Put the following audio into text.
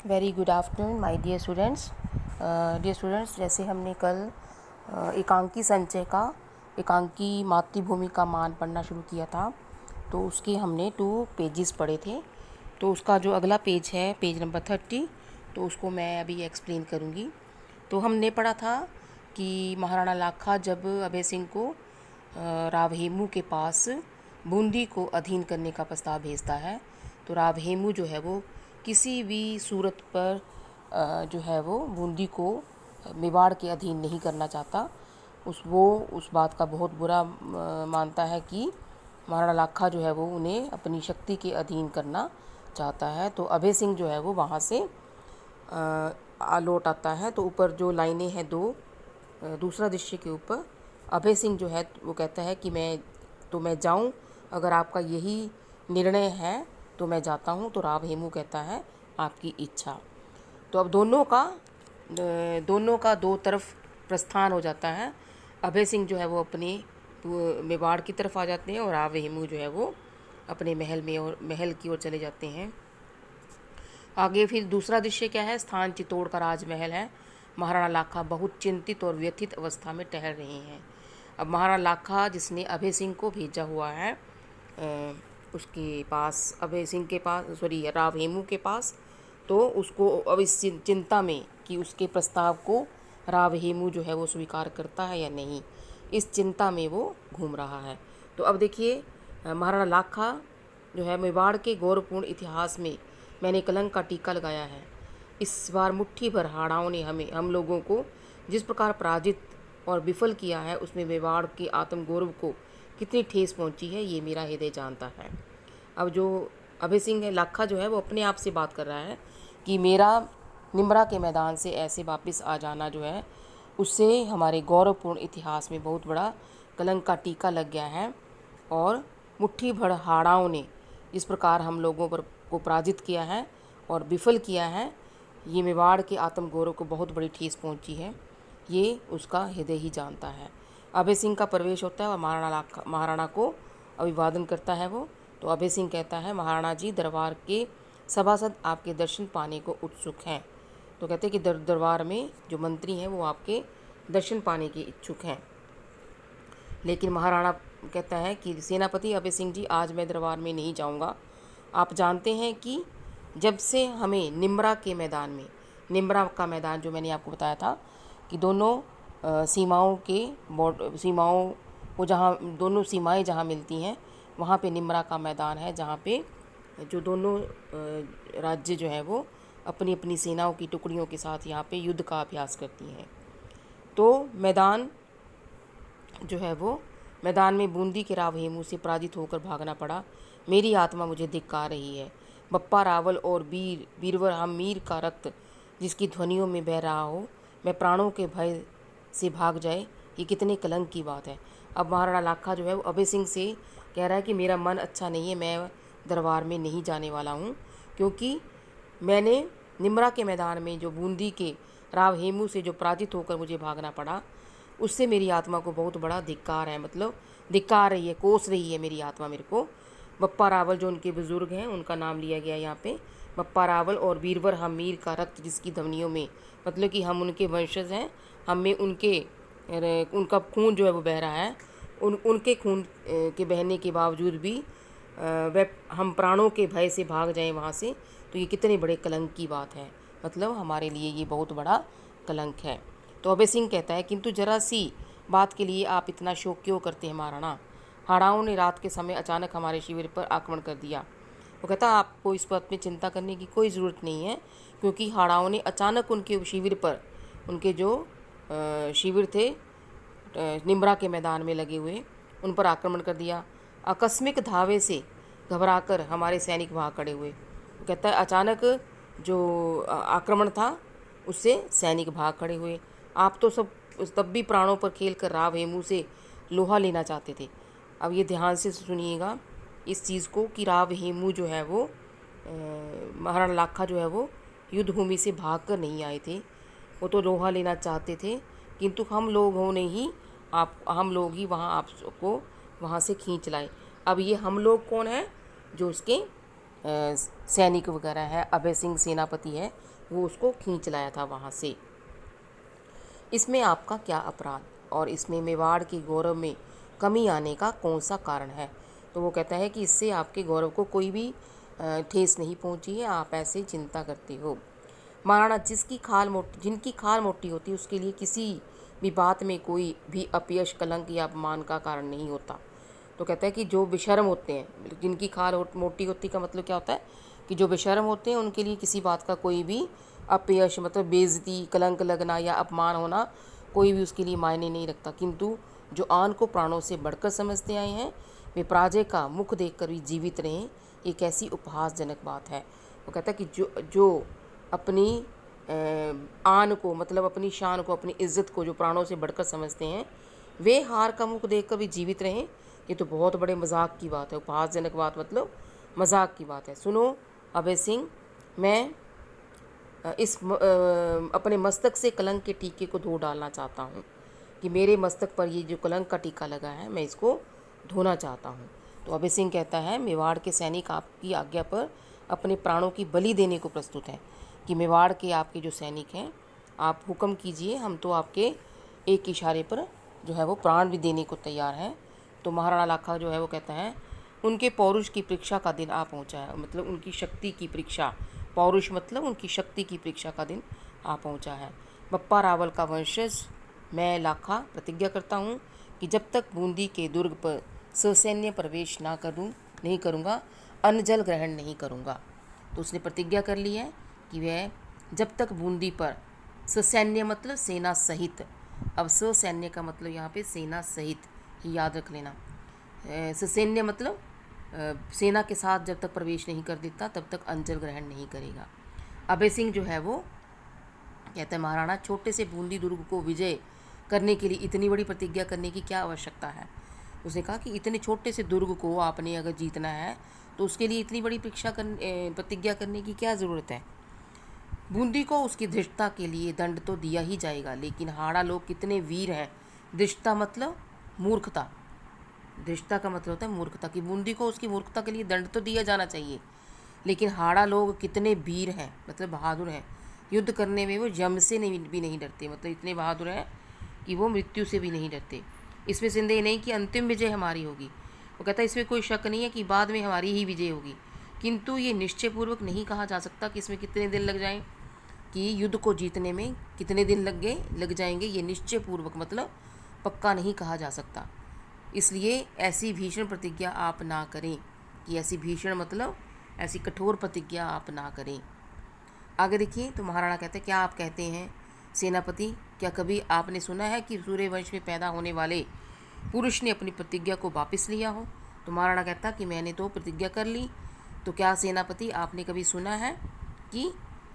Very good afternoon my dear students, जैसे हमने कल एकांकी संचय का एकांकी मातृभूमि का मान पढ़ना शुरू किया था, तो उसके हमने 2 पेजेस पढ़े थे। तो उसका जो अगला पेज है, पेज नंबर 30, तो उसको मैं अभी एक्सप्लेन करूँगी। तो हमने पढ़ा था कि महाराणा लाखा जब अभय सिंह को राव हेमू के पास बूंदी को अधीन करने का प्रस्ताव भेजता है, तो राव हेमू जो है वो किसी भी सूरत पर जो है वो बूंदी को मेवाड़ के अधीन नहीं करना चाहता। उस बात का बहुत बुरा मानता है कि महाराणा लाखा जो है वो उन्हें अपनी शक्ति के अधीन करना चाहता है। तो अभय सिंह जो है वो वहाँ से लौट आता है। तो ऊपर जो लाइनें हैं दो, दूसरा दृश्य के ऊपर अभय सिंह जो है वो कहता है कि मैं जाऊं, अगर आपका यही निर्णय है तो मैं जाता हूं। तो राव हेमू कहता है आपकी इच्छा। तो अब दोनों का दो तरफ प्रस्थान हो जाता है। अभय सिंह जो है वो अपने मेवाड़ की तरफ आ जाते हैं और राव हेमू जो है वो अपने महल की ओर चले जाते हैं। आगे फिर दूसरा दृश्य क्या है? स्थान चित्तौड़ का राजमहल है। महाराणा लाखा बहुत चिंतित और व्यथित अवस्था में टहल रहे हैं। अब महाराणा लाखा जिसने अभय सिंह को भेजा हुआ है उसके पास, अभय सिंह के पास, सॉरी राव हेमू के पास, तो उसको अब इस चिंता में कि उसके प्रस्ताव को राव हेमू जो है वो स्वीकार करता है या नहीं, इस चिंता में वो घूम रहा है। तो अब देखिए, महाराणा लाखा जो है, मेवाड़ के गौरवपूर्ण इतिहास में मैंने कलंक का टीका लगाया है। इस बार मुट्ठी भर हाड़ाओं ने हम लोगों को जिस प्रकार पराजित और विफल किया है, उसमें मेवाड़ के आत्मगौरव को कितनी ठेस पहुंची है, ये मेरा हृदय जानता है। अब जो अभय सिंह है, लाखा जो है वो अपने आप से बात कर रहा है कि मेरा निम्रा के मैदान से ऐसे वापस आ जाना जो है, उससे हमारे गौरवपूर्ण इतिहास में बहुत बड़ा कलंक का टीका लग गया है। और मुट्ठी भर हाड़ाओं ने जिस प्रकार हम लोगों पर को पराजित किया है और विफल किया है, ये मेवाड़ के आत्मगौरव को बहुत बड़ी ठेस पहुंची है, ये उसका हृदय ही जानता है। अभय सिंह का प्रवेश होता है और महाराणा को अभिवादन करता है वो। तो अभय सिंह कहता है, महाराणा जी, दरबार के सभासद आपके दर्शन पाने को उत्सुक हैं। तो कहते हैं कि दरबार में जो मंत्री हैं वो आपके दर्शन पाने के इच्छुक हैं। लेकिन महाराणा कहता है कि सेनापति अभय सिंह जी, आज मैं दरबार में नहीं जाऊंगा। आप जानते हैं कि जब से हमें निम्रा के मैदान में, निम्रा का मैदान जो मैंने आपको बताया था कि दोनों सीमाओं को जहाँ दोनों सीमाएं जहाँ मिलती हैं, वहाँ पे निम्रा का मैदान है, जहाँ पे जो दोनों राज्य जो है वो अपनी अपनी सेनाओं की टुकड़ियों के साथ यहाँ पे युद्ध का अभ्यास करती हैं। तो मैदान में बूंदी के राव हेमू से पराजित होकर भागना पड़ा। मेरी आत्मा मुझे धिक्कार रही है। बप्पा रावल और बीरवर हम मीर का रक्त जिसकी ध्वनियों में बह रहा हो, मैं प्राणों के भय से भाग जाए, ये कितने कलंक की बात है। अब महाराणा लाखा जो है वो अभय सिंह से कह रहा है कि मेरा मन अच्छा नहीं है, मैं दरबार में नहीं जाने वाला हूँ, क्योंकि मैंने निम्रा के मैदान में जो बूंदी के राव हेमू से जो पराजित होकर मुझे भागना पड़ा, उससे मेरी आत्मा को बहुत बड़ा धिक्कार है। मतलब धिक्कार रही है, कोस रही है मेरी आत्मा मेरे को। बप्पा रावल जो उनके बुजुर्ग हैं, उनका नाम लिया गया यहाँ पे, बप्पा रावल और बीरवर हम मीर का रक्त जिसकी धमनियों में, मतलब कि हम उनके वंशज हैं, हमें उनका खून जो है वो बह रहा है। उनके खून के बहने के बावजूद भी वह हम प्राणों के भय से भाग जाएं वहाँ से, तो ये कितने बड़े कलंक की बात है। मतलब हमारे लिए ये बहुत बड़ा कलंक है। तो अभय सिंह कहता है, किंतु जरा सी बात के लिए आप इतना शोक क्यों करते हैं महाराणा? हाड़ाओं ने रात के समय अचानक हमारे शिविर पर आक्रमण कर दिया। वो कहता है, आपको इस बात में चिंता करने की कोई ज़रूरत नहीं है, क्योंकि हाड़ाओं ने अचानक उनके शिविर पर, उनके जो शिविर थे निम्रा के मैदान में लगे हुए, उन पर आक्रमण कर दिया। आकस्मिक धावे से घबराकर हमारे सैनिक भाग खड़े हुए। वो कहता है, अचानक जो आक्रमण था उससे सैनिक भाग खड़े हुए। आप तो तब भी प्राणों पर खेल कर राव हेमू से लोहा लेना चाहते थे। अब ये ध्यान से सुनिएगा इस चीज़ को कि राव हेमू जो है वो महाराणा लाखा जो है वो युद्ध भूमि से भाग कर नहीं आए थे, वो तो लोहा लेना चाहते थे, किंतु हम लोग ही वहाँ आपको वहाँ से खींच लाए। अब ये हम लोग कौन है? जो उसके सैनिक वगैरह है, अभय सिंह सेनापति है, वो उसको खींच लाया था वहाँ से। इसमें आपका क्या अपराध और इसमें मेवाड़ के गौरव में कमी आने का कौन सा कारण है? तो वो कहता है कि इससे आपके गौरव को कोई भी ठेस नहीं पहुंची है, आप ऐसे चिंता करते हो। महाराणा, जिनकी खाल मोटी होती है उसके लिए किसी भी बात में कोई भी अपयश, कलंक या अपमान का कारण नहीं होता। तो कहता है कि जो बेशर्म होते हैं, जिनकी खाल मोटी होती का मतलब क्या होता है कि जो बेशर्म होते हैं उनके लिए किसी बात का कोई भी अपयश मतलब बेइज्जती, कलंक लगना या अपमान होना कोई भी उसके लिए मायने नहीं रखता। किंतु जो आन को प्राणों से बढ़कर समझते आए हैं वे पराजय का मुख देखकर भी जीवित रहें, ये कैसी उपहासजनक बात है। वो कहता है कि जो अपनी आन को मतलब अपनी शान को, अपनी इज्जत को जो प्राणों से बढ़कर समझते हैं वे हार का मुख देखकर भी जीवित रहें, ये तो बहुत बड़े मजाक की बात है। उपहासजनक बात मतलब मजाक की बात है। सुनो अभय सिंह, मैं अपने मस्तक से कलंक के टीके को धो डालना चाहता हूँ कि मेरे मस्तक पर ये जो कलंक का टीका लगा है मैं इसको धोना चाहता हूँ। तो अभय सिंह कहता है, मेवाड़ के सैनिक आपकी आज्ञा पर अपने प्राणों की बलि देने को प्रस्तुत हैं। कि मेवाड़ के आपके जो सैनिक हैं, आप हुक्म कीजिए, हम तो आपके एक इशारे पर जो है वो प्राण भी देने को तैयार हैं। तो महाराणा लाखा जो है वो कहता है, उनके पौरुष की परीक्षा का दिन आ पहुंचा है, मतलब उनकी शक्ति की परीक्षा, पौरुष मतलब उनकी शक्ति की परीक्षा का दिन आ पहुंचा है। बप्पा रावल का वंशज मैं लाखा प्रतिज्ञा करता हूं कि जब तक बूंदी के दुर्ग पर ससैन्य प्रवेश नहीं करूंगा, अन्न जल ग्रहण नहीं करूंगा। तो उसने प्रतिज्ञा कर ली है कि वह जब तक बूंदी पर ससैन्य मतलब सेना सहित, अब ससैन्य का मतलब यहाँ पे सेना सहित ही याद रख लेना। ससैन्य मतलब सेना के साथ जब तक प्रवेश नहीं कर देता तब तक अंजल ग्रहण नहीं करेगा। अभय सिंह जो है वो कहता है, महाराणा छोटे से बूंदी दुर्ग को विजय करने के लिए इतनी बड़ी प्रतिज्ञा करने की क्या आवश्यकता है। उसने कहा कि इतने छोटे से दुर्ग को आपने अगर जीतना है तो उसके लिए इतनी बड़ी प्रतिज्ञा करने की क्या ज़रूरत है। बूंदी को उसकी धृष्टता के लिए दंड तो दिया ही जाएगा, लेकिन हाड़ा लोग कितने वीर हैं। धृष्टता मतलब मूर्खता, धृष्टता का मतलब होता है मूर्खता, की बूंदी को उसकी मूर्खता के लिए दंड तो दिया जाना चाहिए, लेकिन हाड़ा लोग कितने वीर हैं मतलब बहादुर हैं। युद्ध करने में वो यम से भी नहीं डरते, मतलब इतने बहादुर हैं कि वो मृत्यु से भी नहीं डरते। इसमें संदेह नहीं कि अंतिम विजय हमारी होगी। वो कहता है इसमें कोई शक नहीं है कि बाद में हमारी ही विजय होगी, किंतु ये निश्चयपूर्वक नहीं कहा जा सकता कि इसमें कितने दिन लग जाएं, कि युद्ध को जीतने में कितने दिन लग जाएंगे, ये निश्चयपूर्वक मतलब पक्का नहीं कहा जा सकता। इसलिए ऐसी भीषण प्रतिज्ञा आप ना करें, कि ऐसी भीषण मतलब ऐसी कठोर प्रतिज्ञा आप ना करें। आगे देखिए, तो महाराणा कहते हैं, क्या आप कहते हैं सेनापति, क्या कभी आपने सुना है कि सूर्यवंश में पैदा होने वाले पुरुष ने अपनी प्रतिज्ञा को वापस लिया हो। तो महाराणा कहता कि मैंने तो प्रतिज्ञा कर ली। तो क्या सेनापति आपने कभी सुना है कि